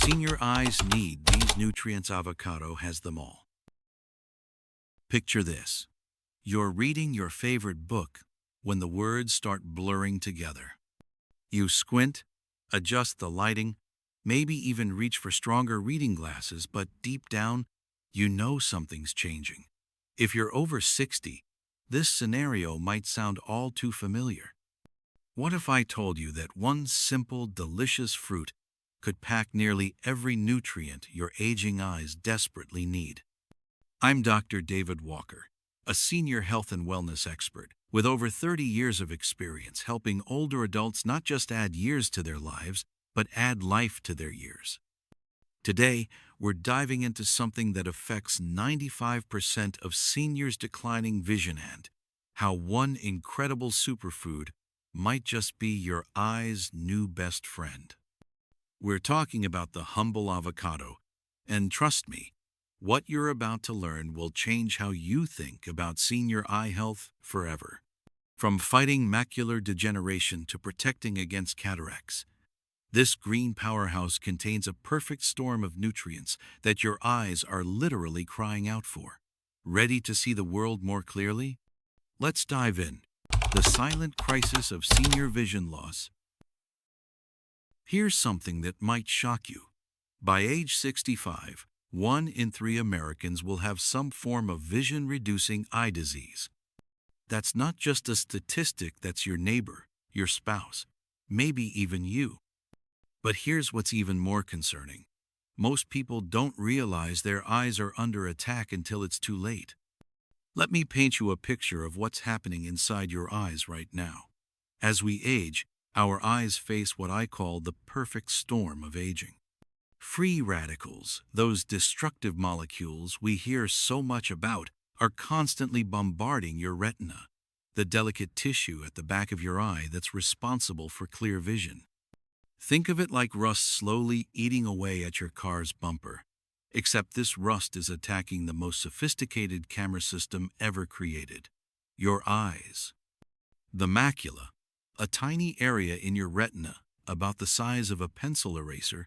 Senior eyes need these nutrients. Avocado has them all. Picture this. You're reading your favorite book when the words start blurring together. You squint, adjust the lighting, maybe even reach for stronger reading glasses, but deep down, you know something's changing. If you're over 60, this scenario might sound all too familiar. What if I told you that one simple, delicious fruit could pack nearly every nutrient your aging eyes desperately need? I'm Dr. David Walker, a senior health and wellness expert with over 30 years of experience helping older adults not just add years to their lives, but add life to their years. Today, we're diving into something that affects 95% of seniors' declining vision and how one incredible superfood might just be your eye's new best friend. We're talking about the humble avocado, and trust me, what you're about to learn will change how you think about senior eye health forever. From fighting macular degeneration to protecting against cataracts, this green powerhouse contains a perfect storm of nutrients that your eyes are literally crying out for. Ready to see the world more clearly? Let's dive in. The silent crisis of senior vision loss. Here's something that might shock you. By age 65, 1 in 3 Americans will have some form of vision-reducing eye disease. That's not just a statistic, that's your neighbor, your spouse, maybe even you. But here's what's even more concerning. Most people don't realize their eyes are under attack until it's too late. Let me paint you a picture of what's happening inside your eyes right now. As we age, our eyes face what I call the perfect storm of aging. Free radicals, those destructive molecules we hear so much about, are constantly bombarding your retina, the delicate tissue at the back of your eye that's responsible for clear vision. Think of it like rust slowly eating away at your car's bumper, except this rust is attacking the most sophisticated camera system ever created, your eyes. The macula, a tiny area in your retina about the size of a pencil eraser,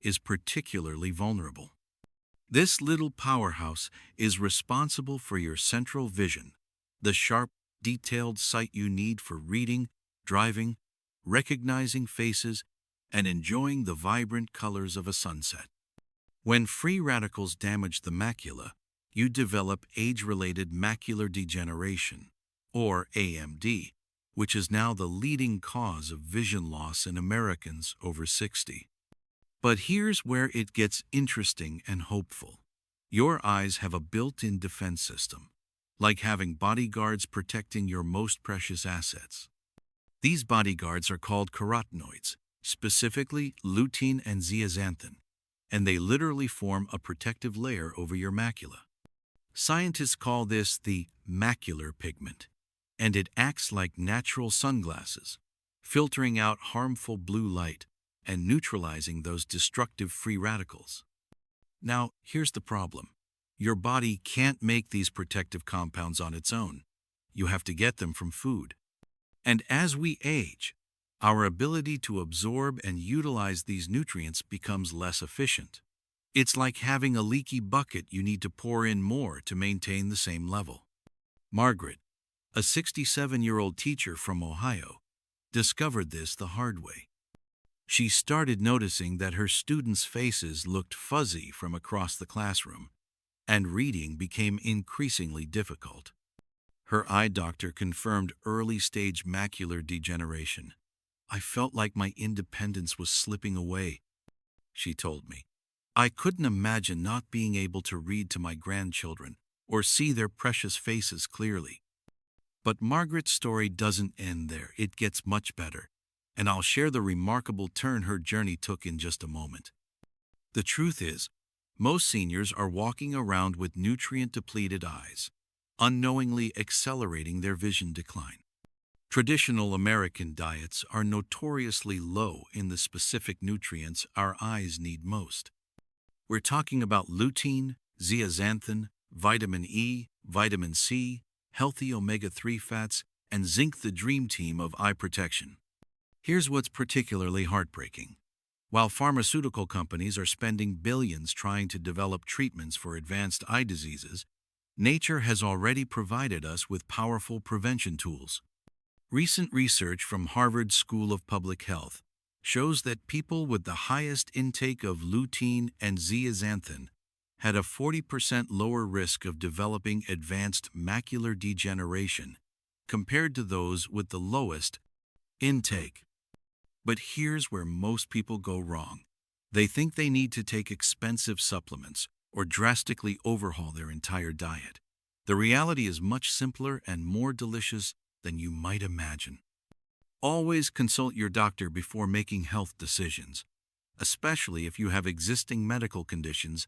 is particularly vulnerable. This little powerhouse is responsible for your central vision, the sharp, detailed sight you need for reading, driving, recognizing faces, and enjoying the vibrant colors of a sunset. When free radicals damage the macula, you develop age-related macular degeneration, or AMD, which is now the leading cause of vision loss in Americans over 60. But here's where it gets interesting and hopeful. Your eyes have a built-in defense system, like having bodyguards protecting your most precious assets. These bodyguards are called carotenoids, specifically lutein and zeaxanthin, and they literally form a protective layer over your macula. Scientists call this the macular pigment, and it acts like natural sunglasses, filtering out harmful blue light and neutralizing those destructive free radicals. Now, here's the problem. Your body can't make these protective compounds on its own. You have to get them from food. And as we age, our ability to absorb and utilize these nutrients becomes less efficient. It's like having a leaky bucket you need to pour in more to maintain the same level. Margaret, a 67-year-old teacher from Ohio, discovered this the hard way. She started noticing that her students' faces looked fuzzy from across the classroom, and reading became increasingly difficult. Her eye doctor confirmed early-stage macular degeneration. "I felt like my independence was slipping away," she told me. "I couldn't imagine not being able to read to my grandchildren or see their precious faces clearly." But Margaret's story doesn't end there. It gets much better, and I'll share the remarkable turn her journey took in just a moment. The truth is, most seniors are walking around with nutrient-depleted eyes, unknowingly accelerating their vision decline. Traditional American diets are notoriously low in the specific nutrients our eyes need most. We're talking about lutein, zeaxanthin, vitamin E, vitamin C, healthy omega-3 fats, and zinc, the dream team of eye protection. Here's what's particularly heartbreaking. While pharmaceutical companies are spending billions trying to develop treatments for advanced eye diseases, nature has already provided us with powerful prevention tools. Recent research from Harvard School of Public Health shows that people with the highest intake of lutein and zeaxanthin had a 40% lower risk of developing advanced macular degeneration compared to those with the lowest intake. But here's where most people go wrong. They think they need to take expensive supplements or drastically overhaul their entire diet. The reality is much simpler and more delicious than you might imagine. Always consult your doctor before making health decisions, especially if you have existing medical conditions.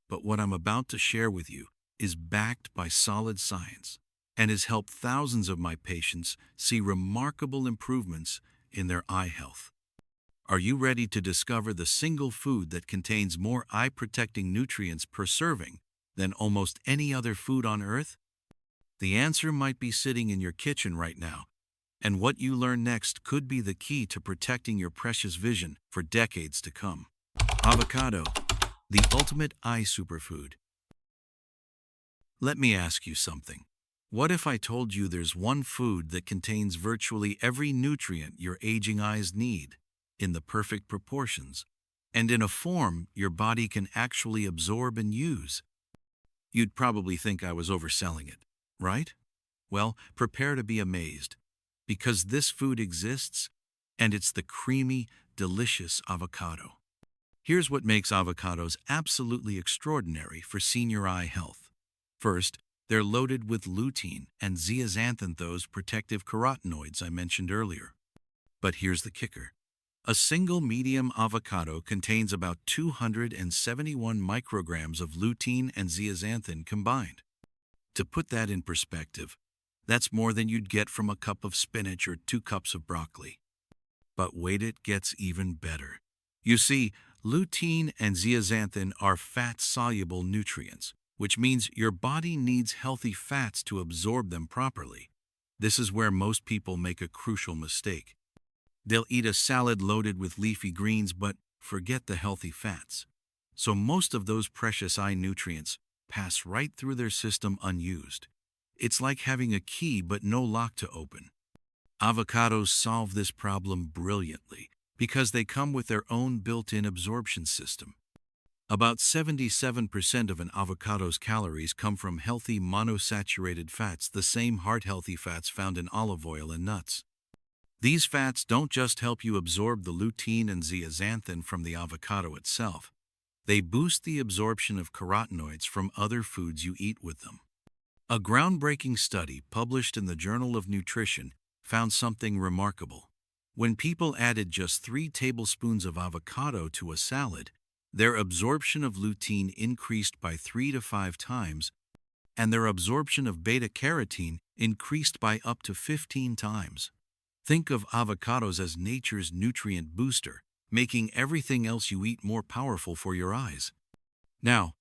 But what I'm about to share with you is backed by solid science and has helped thousands of my patients see remarkable improvements in their eye health. Are you ready to discover the single food that contains more eye-protecting nutrients per serving than almost any other food on earth? The answer might be sitting in your kitchen right now, and what you learn next could be the key to protecting your precious vision for decades to come. Avocado, the ultimate eye superfood. Let me ask you something. What if I told you there's one food that contains virtually every nutrient your aging eyes need, in the perfect proportions, and in a form your body can actually absorb and use? You'd probably think I was overselling it, right? Well, prepare to be amazed, because this food exists, and it's the creamy, delicious avocado. Here's what makes avocados absolutely extraordinary for senior eye health. First, they're loaded with lutein and zeaxanthin, those protective carotenoids I mentioned earlier. But here's the kicker. A single medium avocado contains about 271 micrograms of lutein and zeaxanthin combined. To put that in perspective, that's more than you'd get from a cup of spinach or 2 cups of broccoli. But wait, it gets even better. You see, lutein and zeaxanthin are fat-soluble nutrients, which means your body needs healthy fats to absorb them properly. This is where most people make a crucial mistake. They'll eat a salad loaded with leafy greens but forget the healthy fats. So most of those precious eye nutrients pass right through their system unused. It's like having a key but no lock to open. Avocados solve this problem brilliantly because they come with their own built-in absorption system. About 77% of an avocado's calories come from healthy monosaturated fats, the same heart-healthy fats found in olive oil and nuts. These fats don't just help you absorb the lutein and zeaxanthin from the avocado itself. They boost the absorption of carotenoids from other foods you eat with them. A groundbreaking study published in the Journal of Nutrition found something remarkable. When people added just 3 tablespoons of avocado to a salad, their absorption of lutein increased by 3 to 5 times, and their absorption of beta-carotene increased by up to 15 times. Think of avocados as nature's nutrient booster, making everything else you eat more powerful for your eyes. Now,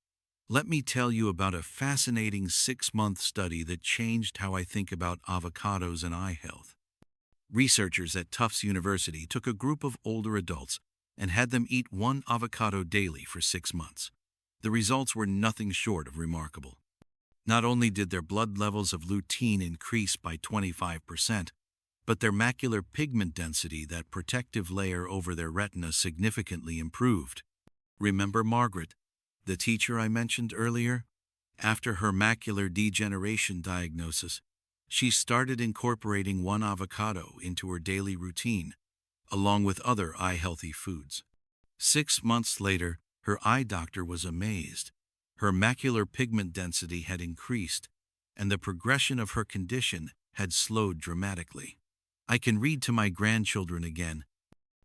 let me tell you about a fascinating 6-month study that changed how I think about avocados and eye health. Researchers at Tufts University took a group of older adults and had them eat 1 avocado daily for 6 months. The results were nothing short of remarkable. Not only did their blood levels of lutein increase by 25%, but their macular pigment density, that protective layer over their retina, significantly improved. Remember Margaret, the teacher I mentioned earlier? After her macular degeneration diagnosis, she started incorporating 1 avocado into her daily routine, along with other eye-healthy foods. 6 months later, her eye doctor was amazed. Her macular pigment density had increased, and the progression of her condition had slowed dramatically. "I can read to my grandchildren again,"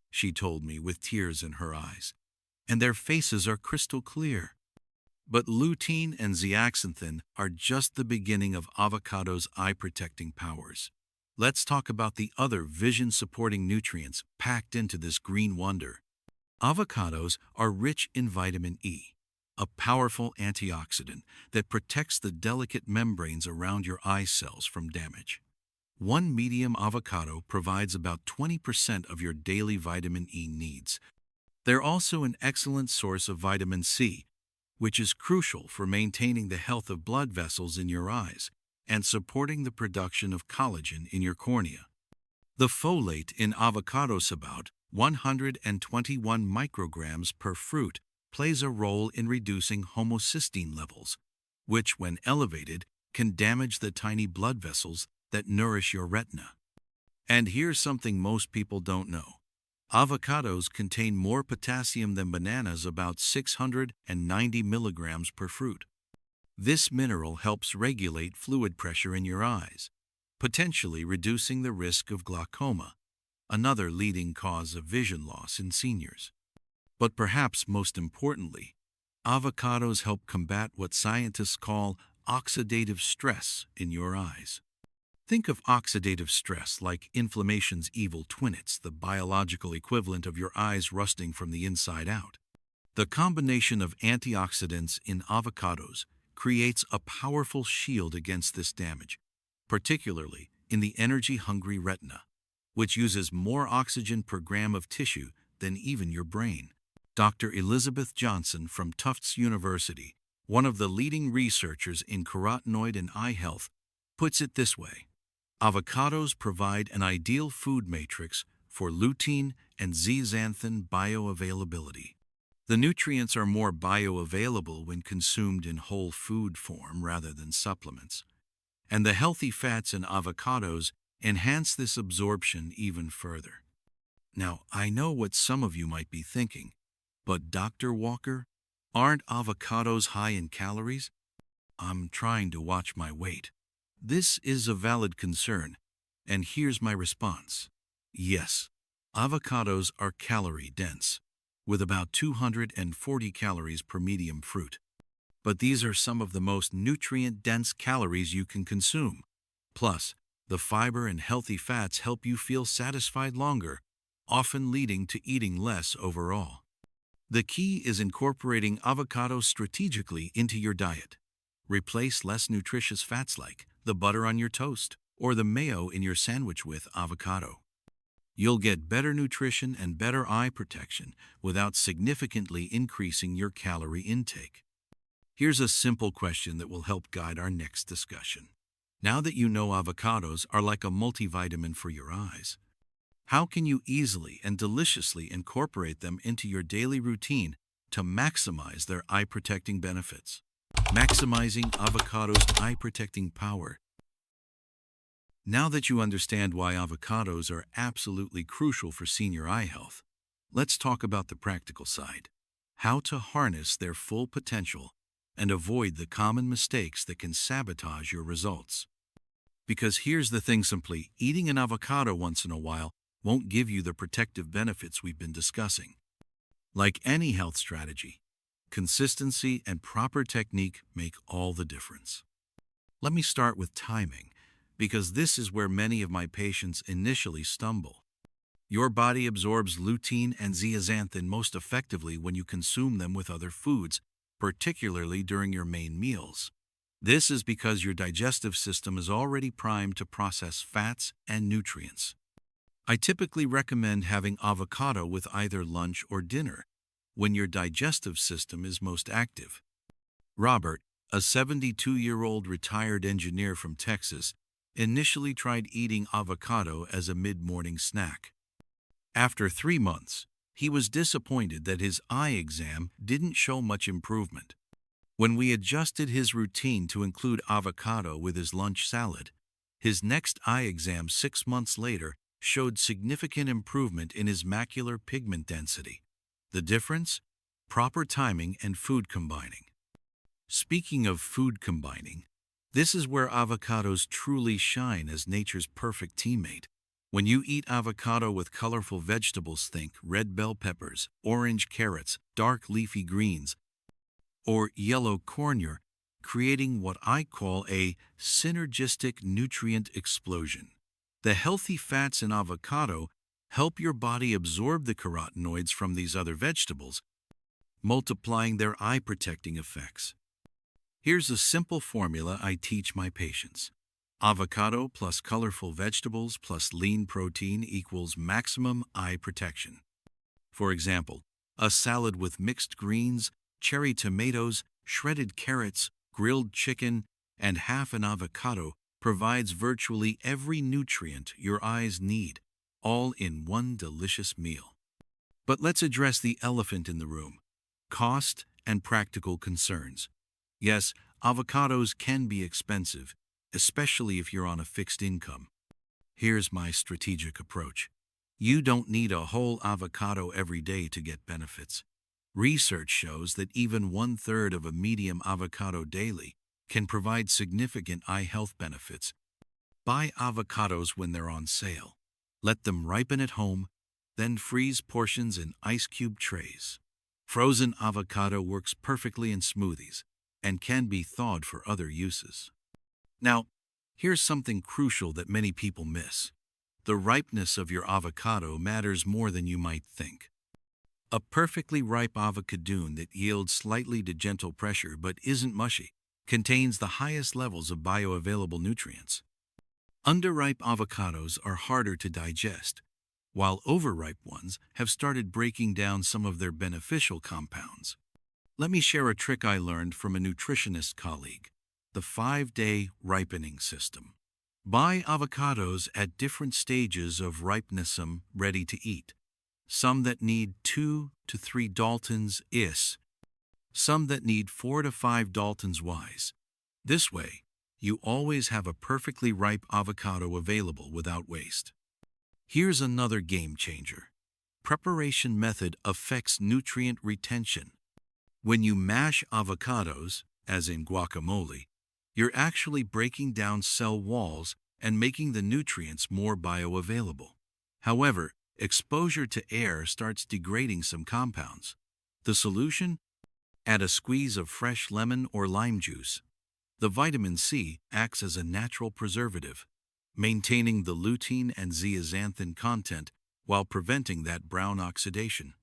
she told me with tears in her eyes, "and their faces are crystal clear." But lutein and zeaxanthin are just the beginning of avocado's eye-protecting powers. Let's talk about the other vision-supporting nutrients packed into this green wonder. Avocados are rich in vitamin E, a powerful antioxidant that protects the delicate membranes around your eye cells from damage. 1 medium avocado provides about 20% of your daily vitamin E needs. They're also an excellent source of vitamin C, which is crucial for maintaining the health of blood vessels in your eyes and supporting the production of collagen in your cornea. The folate in avocados, about 121 micrograms per fruit, plays a role in reducing homocysteine levels, which, when elevated, can damage the tiny blood vessels that nourish your retina. And here's something most people don't know. Avocados contain more potassium than bananas, about 690 milligrams per fruit. This mineral helps regulate fluid pressure in your eyes, potentially reducing the risk of glaucoma, another leading cause of vision loss in seniors. But perhaps most importantly, avocados help combat what scientists call oxidative stress in your eyes. Think of oxidative stress like inflammation's evil twin. It's the biological equivalent of your eyes rusting from the inside out. The combination of antioxidants in avocados creates a powerful shield against this damage, particularly in the energy-hungry retina, which uses more oxygen per gram of tissue than even your brain. Dr. Elizabeth Johnson from Tufts University, one of the leading researchers in carotenoid and eye health, puts it this way: avocados provide an ideal food matrix for lutein and zeaxanthin bioavailability. The nutrients are more bioavailable when consumed in whole food form rather than supplements, and the healthy fats in avocados enhance this absorption even further. Now, I know what some of you might be thinking, but Dr. Walker, aren't avocados high in calories? I'm trying to watch my weight. This is a valid concern, and here's my response. Yes, avocados are calorie-dense, with about 240 calories per medium fruit. But these are some of the most nutrient-dense calories you can consume. Plus, the fiber and healthy fats help you feel satisfied longer, often leading to eating less overall. The key is incorporating avocados strategically into your diet. Replace less nutritious fats like the butter on your toast or the mayo in your sandwich with avocado. You'll get better nutrition and better eye protection without significantly increasing your calorie intake. Here's a simple question that will help guide our next discussion. Now that you know avocados are like a multivitamin for your eyes, how can you easily and deliciously incorporate them into your daily routine to maximize their eye-protecting benefits? Maximizing avocados' eye-protecting power. Now that you understand why avocados are absolutely crucial for senior eye health, let's talk about the practical side. How to harness their full potential and avoid the common mistakes that can sabotage your results. Because here's the thing: simply eating an avocado once in a while won't give you the protective benefits we've been discussing. Like any health strategy, consistency and proper technique make all the difference. Let me start with timing, because this is where many of my patients initially stumble. Your body absorbs lutein and zeaxanthin most effectively when you consume them with other foods, particularly during your main meals. This is because your digestive system is already primed to process fats and nutrients. I typically recommend having avocado with either lunch or dinner, when your digestive system is most active. Robert, a 72-year-old retired engineer from Texas, initially tried eating avocado as a mid-morning snack. After 3 months, he was disappointed that his eye exam didn't show much improvement. When we adjusted his routine to include avocado with his lunch salad, his next eye exam 6 months later showed significant improvement in his macular pigment density. The difference? Proper timing and food combining. Speaking of food combining, this is where avocados truly shine as nature's perfect teammate. When you eat avocado with colorful vegetables, think red bell peppers, orange carrots, dark leafy greens, or yellow corn, you're creating what I call a synergistic nutrient explosion. The healthy fats in avocado help your body absorb the carotenoids from these other vegetables, multiplying their eye-protecting effects. Here's a simple formula I teach my patients. Avocado plus colorful vegetables plus lean protein equals maximum eye protection. For example, A salad with mixed greens, cherry tomatoes, shredded carrots, grilled chicken, and half an avocado provides virtually every nutrient your eyes need, all in one delicious meal. But let's address the elephant in the room: cost and practical concerns. Yes, avocados can be expensive, especially if you're on a fixed income. Here's my strategic approach. You don't need a whole avocado every day to get benefits. Research shows that even 1/3 of a medium avocado daily can provide significant eye health benefits. Buy avocados when they're on sale. Let them ripen at home, then freeze portions in ice cube trays. Frozen avocado works perfectly in smoothies and can be thawed for other uses. Now, here's something crucial that many people miss. The ripeness of your avocado matters more than you might think. A perfectly ripe avocado that yields slightly to gentle pressure but isn't mushy contains the highest levels of bioavailable nutrients. Underripe avocados are harder to digest, while overripe ones have started breaking down some of their beneficial compounds. Let me share a trick I learned from a nutritionist colleague: the 5-day ripening system. Buy avocados at different stages of ripeness ready to eat. Some that need 2 to 3 Daltons IS, some that need 4 to 5 Daltons WISE. This way, you always have a perfectly ripe avocado available without waste. Here's another game changer. Preparation method affects nutrient retention. When you mash avocados, as in guacamole, you're actually breaking down cell walls and making the nutrients more bioavailable. However, exposure to air starts degrading some compounds. The solution? Add a squeeze of fresh lemon or lime juice. The vitamin C acts as a natural preservative, maintaining the lutein and zeaxanthin content while preventing that brown oxidation.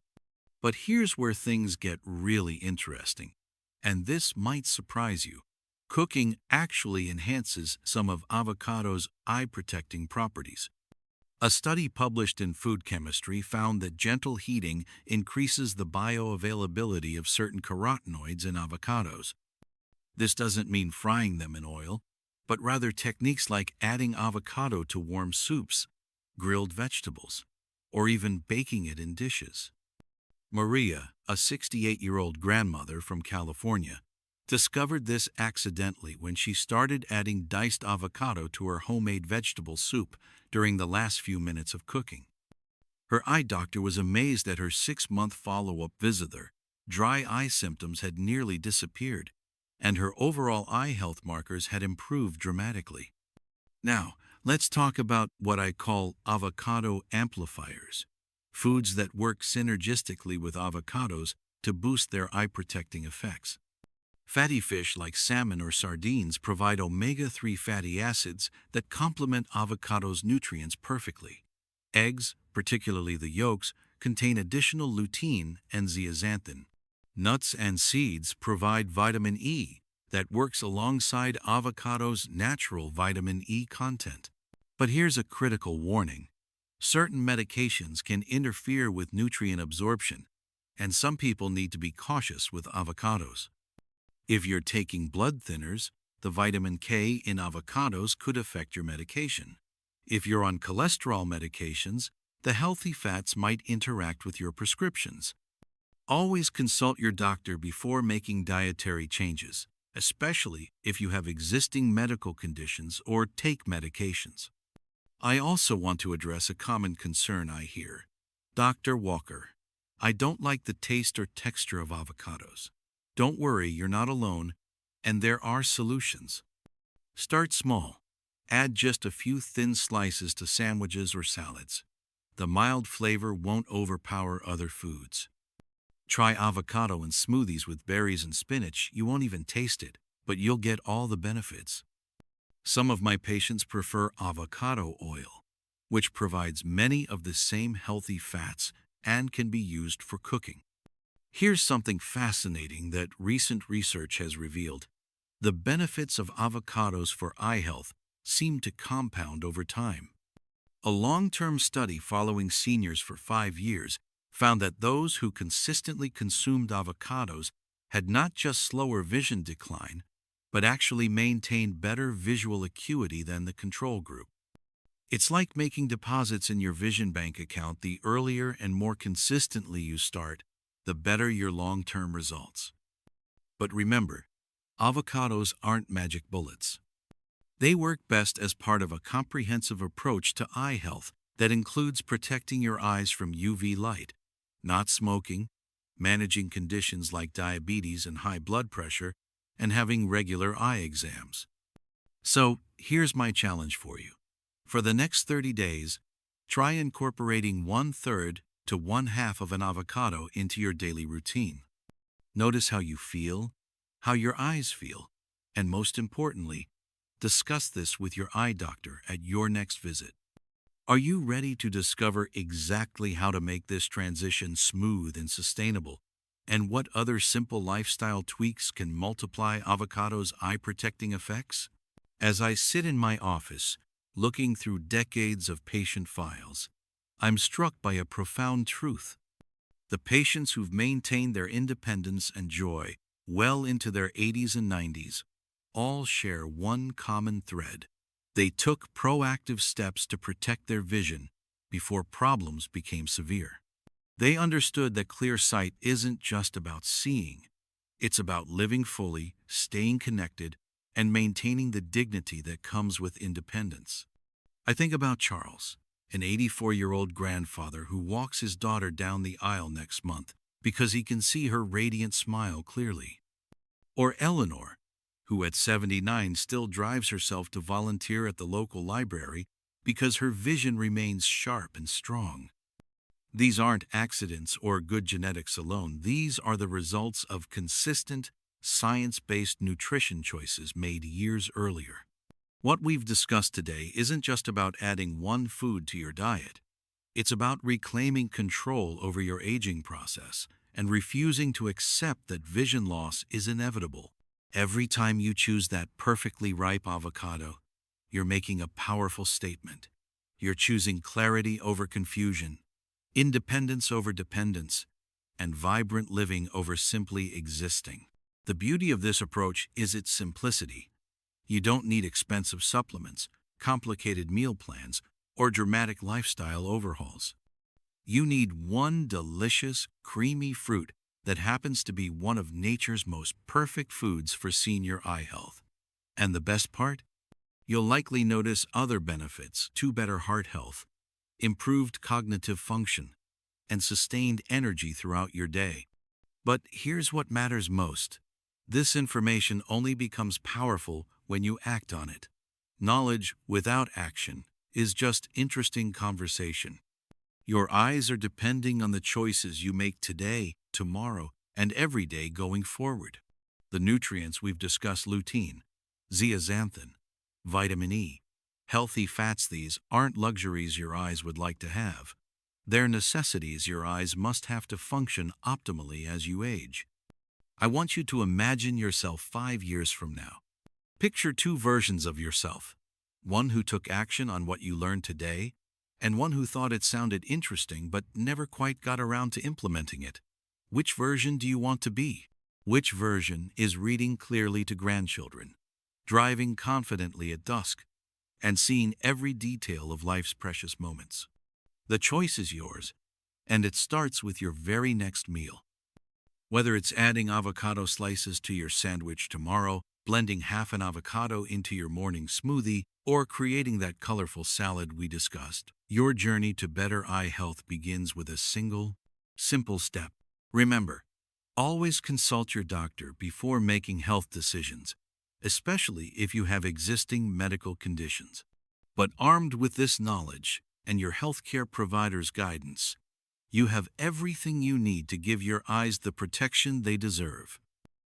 But here's where things get really interesting, and this might surprise you. Cooking actually enhances some of avocado's eye-protecting properties. A study published in Food Chemistry found that gentle heating increases the bioavailability of certain carotenoids in avocados. This doesn't mean frying them in oil, but rather techniques like adding avocado to warm soups, grilled vegetables, or even baking it in dishes. Maria, a 68-year-old grandmother from California, discovered this accidentally when she started adding diced avocado to her homemade vegetable soup during the last few minutes of cooking. Her eye doctor was amazed at her 6-month follow-up visitor. Dry eye symptoms had nearly disappeared, and her overall eye health markers had improved dramatically. Now, let's talk about what I call avocado amplifiers, foods that work synergistically with avocados to boost their eye-protecting effects. Fatty fish like salmon or sardines provide omega-3 fatty acids that complement avocados' nutrients perfectly. Eggs, particularly the yolks, contain additional lutein and zeaxanthin. Nuts and seeds provide vitamin E that works alongside avocado's natural vitamin E content. But here's a critical warning. Certain medications can interfere with nutrient absorption, and some people need to be cautious with avocados. If you're taking blood thinners, the vitamin K in avocados could affect your medication. If you're on cholesterol medications, the healthy fats might interact with your prescriptions. Always consult your doctor before making dietary changes, especially if you have existing medical conditions or take medications. I also want to address a common concern I hear. Dr. Walker, I don't like the taste or texture of avocados. Don't worry, you're not alone, and there are solutions. Start small. Add just a few thin slices to sandwiches or salads. The mild flavor won't overpower other foods. Try avocado in smoothies with berries and spinach. You won't even taste it, but you'll get all the benefits. Some of my patients prefer avocado oil, which provides many of the same healthy fats and can be used for cooking. Here's something fascinating that recent research has revealed. The benefits of avocados for eye health seem to compound over time. A long-term study following seniors for 5 years found that those who consistently consumed avocados had not just slower vision decline, but actually maintained better visual acuity than the control group. It's like making deposits in your vision bank account. The earlier and more consistently you start, the better your long-term results. But remember, avocados aren't magic bullets. They work best as part of a comprehensive approach to eye health that includes protecting your eyes from UV light, not smoking, managing conditions like diabetes and high blood pressure, and having regular eye exams. So, here's my challenge for you. For the next 30 days, try incorporating 1/3 to 1/2 of an avocado into your daily routine. Notice how you feel, how your eyes feel, and most importantly, discuss this with your eye doctor at your next visit. Are you ready to discover exactly how to make this transition smooth and sustainable, and what other simple lifestyle tweaks can multiply avocado's eye-protecting effects? As I sit in my office, looking through decades of patient files, I'm struck by a profound truth. The patients who've maintained their independence and joy well into their 80s and 90s all share one common thread. They took proactive steps to protect their vision before problems became severe. They understood that clear sight isn't just about seeing. It's about living fully, staying connected, and maintaining the dignity that comes with independence. I think about Charles, an 84-year-old grandfather who walks his daughter down the aisle next month because he can see her radiant smile clearly. Or Eleanor, who at 79 still drives herself to volunteer at the local library because her vision remains sharp and strong. These aren't accidents or good genetics alone. These are the results of consistent, science-based nutrition choices made years earlier. What we've discussed today isn't just about adding one food to your diet. It's about reclaiming control over your aging process and refusing to accept that vision loss is inevitable. Every time you choose that perfectly ripe avocado, you're making a powerful statement. You're choosing clarity over confusion, independence over dependence, and vibrant living over simply existing. The beauty of this approach is its simplicity. You don't need expensive supplements, complicated meal plans, or dramatic lifestyle overhauls. You need one delicious, creamy fruit that happens to be one of nature's most perfect foods for senior eye health. And the best part? You'll likely notice other benefits to better heart health, improved cognitive function, and sustained energy throughout your day. But here's what matters most. This information only becomes powerful when you act on it. Knowledge without action is just interesting conversation. Your eyes are depending on the choices you make today, tomorrow, and every day going forward. The nutrients we've discussed: lutein, zeaxanthin, vitamin E, healthy fats. These aren't luxuries your eyes would like to have. They're necessities your eyes must have to function optimally as you age. I want you to imagine yourself 5 years from now. Picture two versions of yourself. One who took action on what you learned today, and one who thought it sounded interesting but never quite got around to implementing it. Which version do you want to be? Which version is reading clearly to grandchildren, driving confidently at dusk, and seeing every detail of life's precious moments? The choice is yours, and it starts with your very next meal. Whether it's adding avocado slices to your sandwich tomorrow, blending half an avocado into your morning smoothie, or creating that colorful salad we discussed, your journey to better eye health begins with a simple step. Remember, always consult your doctor before making health decisions, especially if you have existing medical conditions. But armed with this knowledge and your healthcare provider's guidance, you have everything you need to give your eyes the protection they deserve.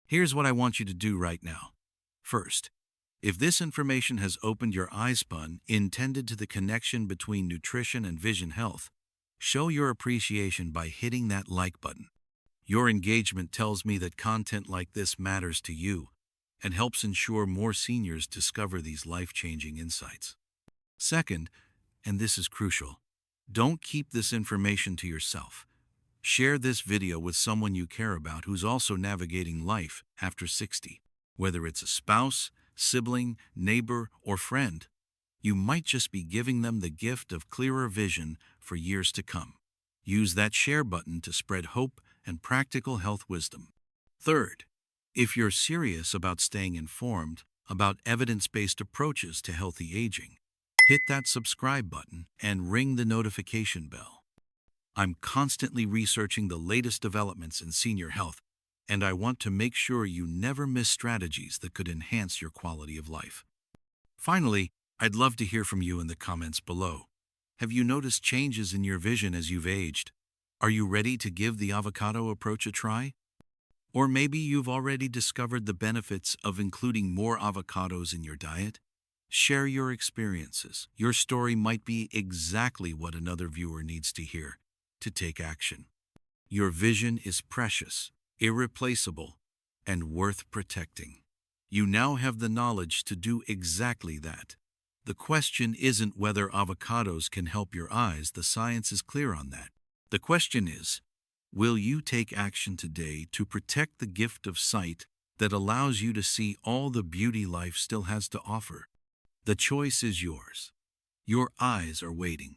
Here's what I want you to do right now. First, if this information has opened your eyespun intended to the connection between nutrition and vision health, show your appreciation by hitting that like button. Your engagement tells me that content like this matters to you and helps ensure more seniors discover these life-changing insights. Second, and this is crucial, don't keep this information to yourself. Share this video with someone you care about who's also navigating life after 60. Whether it's a spouse, sibling, neighbor, or friend, you might just be giving them the gift of clearer vision for years to come. Use that share button to spread hope and practical health wisdom. Third, if you're serious about staying informed about evidence-based approaches to healthy aging, hit that subscribe button and ring the notification bell. I'm constantly researching the latest developments in senior health, and I want to make sure you never miss strategies that could enhance your quality of life. Finally, I'd love to hear from you in the comments below. Have you noticed changes in your vision as you've aged? Are you ready to give the avocado approach a try? Or maybe you've already discovered the benefits of including more avocados in your diet? Share your experiences. Your story might be exactly what another viewer needs to hear to take action. Your vision is precious, irreplaceable, and worth protecting. You now have the knowledge to do exactly that. The question isn't whether avocados can help your eyes. The science is clear on that. The question is, will you take action today to protect the gift of sight that allows you to see all the beauty life still has to offer? The choice is yours. Your eyes are waiting.